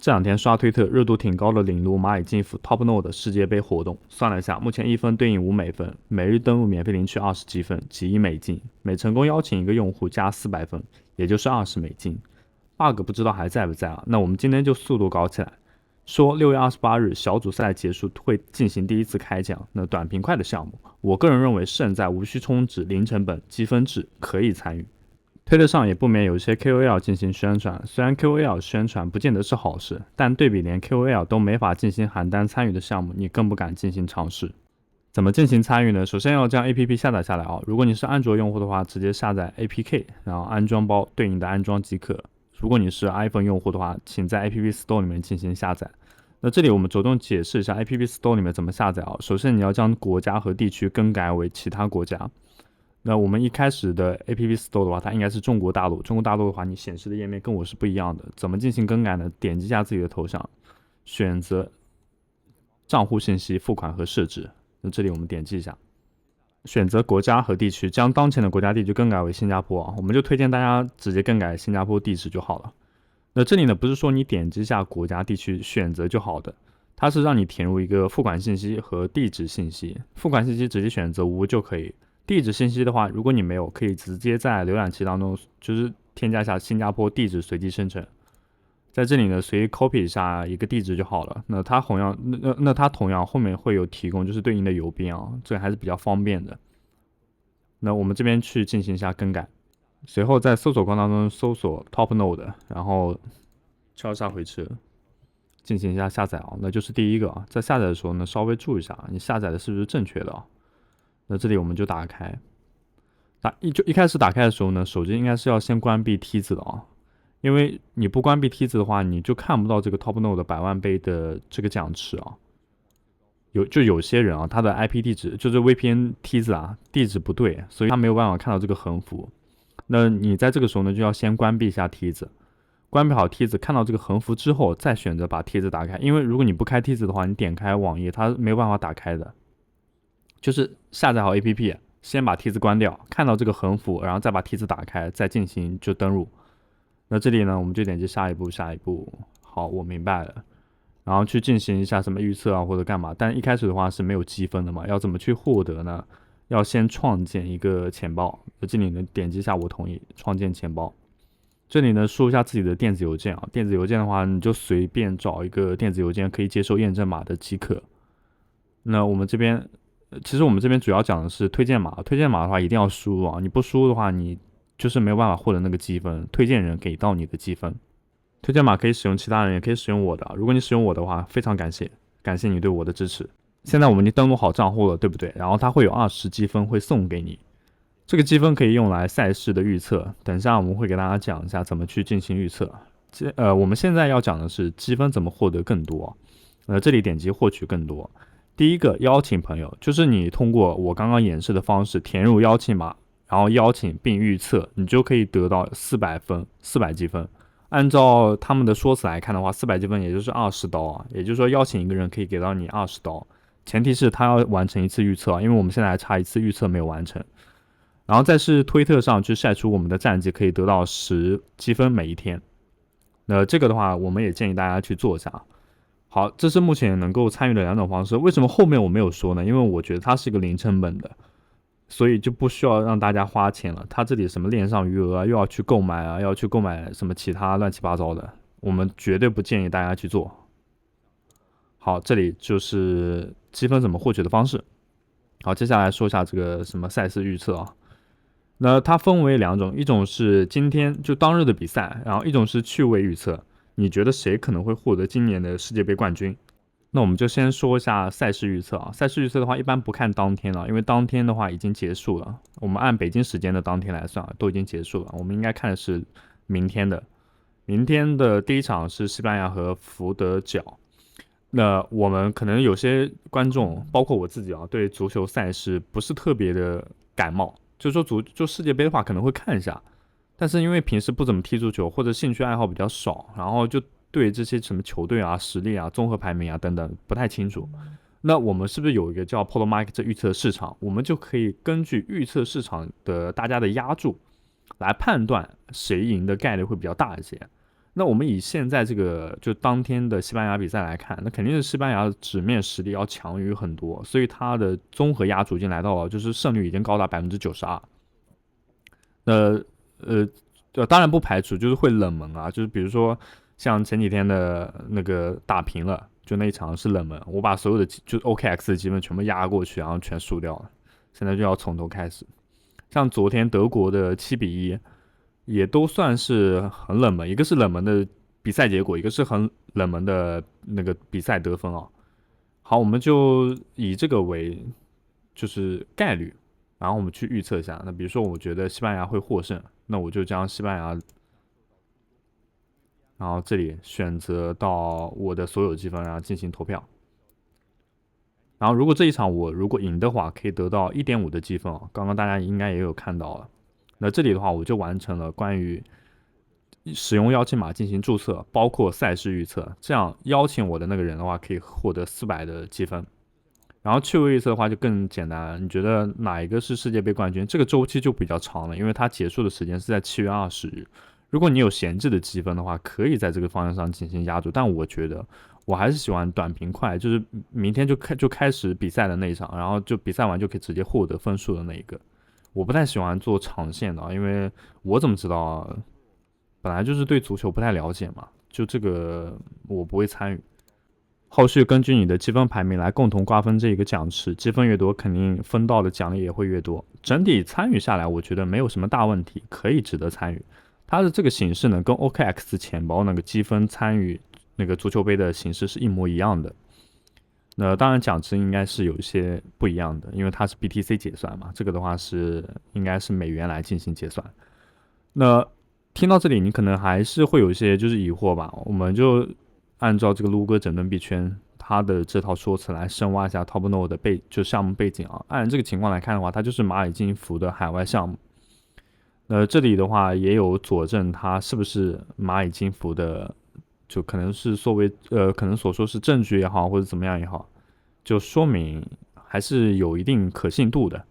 这两天刷推特热度挺高的领路蚂蚁金服 Topnode 世界杯活动，算了一下，目前1分对应5美分，每日登录免费领取20积分，几亿美金，每成功邀请一个用户加400分，也就是20美金。bug 不知道还在不在啊？那我们今天就速度搞起来。说6月28日小组赛结束会进行第一次开奖，那短平快的项目，我个人认为胜在无需充值、零成本、积分制，可以参与。推特上也不免有些 KOL 进行宣传，虽然 KOL 宣传不见得是好事，但对比连 KOL 都没法进行喊单参与的项目，你更不敢进行尝试。怎么进行参与呢？首先要将 APP 下载下来啊。如果你是安卓用户的话，直接下载 APK， 然后安装包对应的安装即可。如果你是 iPhone 用户的话，请在 App Store 里面进行下载。那这里我们着重解释一下 App Store 里面怎么下载啊。首先你要将国家和地区更改为其他国家。那我们一开始的 App Store 的话，它应该是中国大陆。中国大陆的话，你显示的页面跟我是不一样的。怎么进行更改呢？点击一下自己的头像，选择账户信息、付款和设置。那这里我们点击一下，选择国家和地区，将当前的国家地区更改为新加坡啊。我们就推荐大家直接更改新加坡地址就好了。那这里呢，不是说你点击一下国家地区选择就好的，它是让你填入一个付款信息和地址信息。付款信息直接选择无就可以。地址信息的话，如果你没有，可以直接在浏览器当中就是添加一下新加坡地址随机生成，在这里呢随意 copy 一下一个地址就好了。那它同样后面会有提供就是对应的邮编啊，这个还是比较方便的。那我们这边去进行一下更改，随后在搜索框当中搜索 Topnode， 然后敲一下回车，进行一下下载啊。那就是第一个啊，在下载的时候呢稍微注意一下，你下载的是不是正确的啊？那这里我们就打开，一开始打开的时候呢，手机应该是要先关闭梯子的啊，因为你不关闭梯子的话，你就看不到这个 Topnode 100万杯的这个奖池啊。有些人啊，他的 IP 地址就是 VPN 梯子啊，地址不对，所以他没有办法看到这个横幅。那你在这个时候呢，就要先关闭一下梯子，关闭好梯子，看到这个横幅之后，再选择把梯子打开。因为如果你不开梯子的话，你点开网页，它没有办法打开的。就是下载好 APP， 先把梯子关掉，看到这个横幅，然后再把梯子打开，再进行就登录。那这里呢，我们就点击下一步，下一步。好，我明白了。然后去进行一下什么预测啊，或者干嘛。但一开始的话是没有积分的嘛，要怎么去获得呢？要先创建一个钱包。这里呢，点击一下我同意，创建钱包。这里呢，输入一下自己的电子邮件啊。电子邮件的话，你就随便找一个电子邮件可以接受验证码的即可。那我们这边。其实我们这边主要讲的是推荐码，推荐码的话一定要输入啊，你不输入的话，你就是没有办法获得那个积分，推荐人给到你的积分。推荐码可以使用其他人，也可以使用我的。如果你使用我的话，非常感谢，感谢你对我的支持。现在我们已经登录好账户了，对不对？然后它会有20积分会送给你，这个积分可以用来赛事的预测。等一下我们会给大家讲一下怎么去进行预测。我们现在要讲的是积分怎么获得更多。这里点击获取更多。第一个邀请朋友，就是你通过我刚刚演示的方式填入邀请码，然后邀请并预测，你就可以得到400分，400积分。按照他们的说辞来看的话，400积分也就是20刀啊，也就是说邀请一个人可以给到你20刀，前提是他要完成一次预测，因为我们现在还差一次预测没有完成。然后再是推特上去晒出我们的战绩，可以得到10积分每一天。那这个的话，我们也建议大家去做一下。好，这是目前能够参与的2种方式。为什么后面我没有说呢？因为我觉得它是一个零成本的，所以就不需要让大家花钱了。它这里什么链上余额啊，又要去购买啊，要去购买什么其他乱七八糟的，我们绝对不建议大家去做。好，这里就是积分怎么获取的方式。好，接下来说一下这个什么赛事预测啊。那它分为2种，一种是今天就当日的比赛，然后一种是趣味预测。你觉得谁可能会获得今年的世界杯冠军？那我们就先说一下赛事预测啊。赛事预测的话，一般不看当天了，因为当天的话已经结束了。我们按北京时间的当天来算，都已经结束了。我们应该看的是明天的。明天的第一场是西班牙和福德角。那我们可能有些观众，包括我自己啊，对足球赛事不是特别的感冒，就是说就世界杯的话可能会看一下。但是因为平时不怎么踢足球，或者兴趣爱好比较少，然后就对这些什么球队啊、实力啊、综合排名啊等等不太清楚。那我们是不是有一个叫 Polar Market 预测市场？我们就可以根据预测市场的大家的压注，来判断谁赢的概率会比较大一些。那我们以现在这个就当天的西班牙比赛来看，那肯定是西班牙的纸面实力要强于很多，所以它的综合压注已经来到了，就是胜率已经高达92%。那当然不排除就是会冷门啊，就是比如说像前几天的那个打平了，就那一场是冷门，我把所有的就 OKX 的积分全部压过去，然后全输掉了，现在就要从头开始。像昨天德国的7-1，也都算是很冷门，一个是冷门的比赛结果，一个是很冷门的那个比赛得分啊。好，我们就以这个为就是概率，然后我们去预测一下。那比如说，我觉得西班牙会获胜，那我就将西班牙，然后这里选择到我的所有积分，然后进行投票。然后如果这一场我如果赢的话，可以得到1.5的积分啊。刚刚大家应该也有看到了。那这里的话，我就完成了关于使用邀请码进行注册，包括赛事预测。这样邀请我的那个人的话，可以获得400的积分。然后趣味预测的话就更简单了，你觉得哪一个是世界杯冠军？这个周期就比较长了，因为它结束的时间是在7月20日。如果你有闲置的积分的话，可以在这个方向上进行压注。但我觉得我还是喜欢短平快，就是明天就开始比赛的那一场，然后就比赛完就可以直接获得分数的那一个。我不太喜欢做长线的，因为我怎么知道啊？本来就是对足球不太了解嘛，就这个我不会参与。后续根据你的积分排名来共同瓜分这一个奖池，积分越多，肯定分到的奖励也会越多。整体参与下来，我觉得没有什么大问题，可以值得参与。它的这个形式呢，跟 OKX 钱包那个积分参与那个足球杯的形式是一模一样的。那当然奖池应该是有一些不一样的，因为它是 BTC 结算嘛，这个的话是应该是美元来进行结算。那听到这里，你可能还是会有一些就是疑惑吧，我们就按照这个撸哥整顿币圈他的这套说辞来深挖一下 Top Node 的就项目背景啊。按这个情况来看的话，它就是蚂蚁金服的海外项目。这里的话也有佐证它是不是蚂蚁金服的，就可能是可能所说是证据也好，或者怎么样也好，就说明还是有一定可信度的。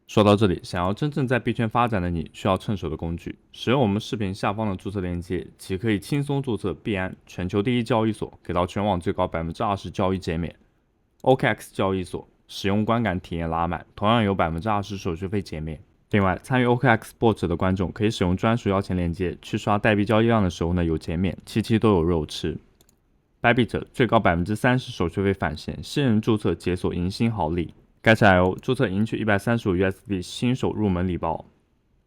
说到这里，想要真正在币圈发展的你，需要趁手的工具。使用我们视频下方的注册链接，即可以轻松注册币安，全球第一交易所，给到全网最高20%交易减免。OKX 交易所，使用观感体验拉满，同样有20%手续费减免。另外，参与 OKX Bot 的观众可以使用专属邀请链接去刷代币交易量的时候呢有减免，期期都有肉吃。代币者最高30%手续费返现，新人注册解锁迎新好礼。Get.io 注册赢取135 USD 新手入门礼包。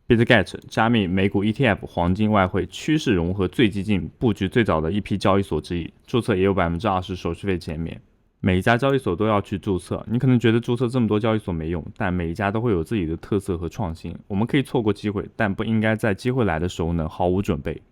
BitGet 加密美股 ETF 黄金外汇趋势融合最激进，布局最早的一批交易所之一，注册也有20%手续费减免。每一家交易所都要去注册，你可能觉得注册这么多交易所没用，但每一家都会有自己的特色和创新。我们可以错过机会，但不应该在机会来的时候呢毫无准备。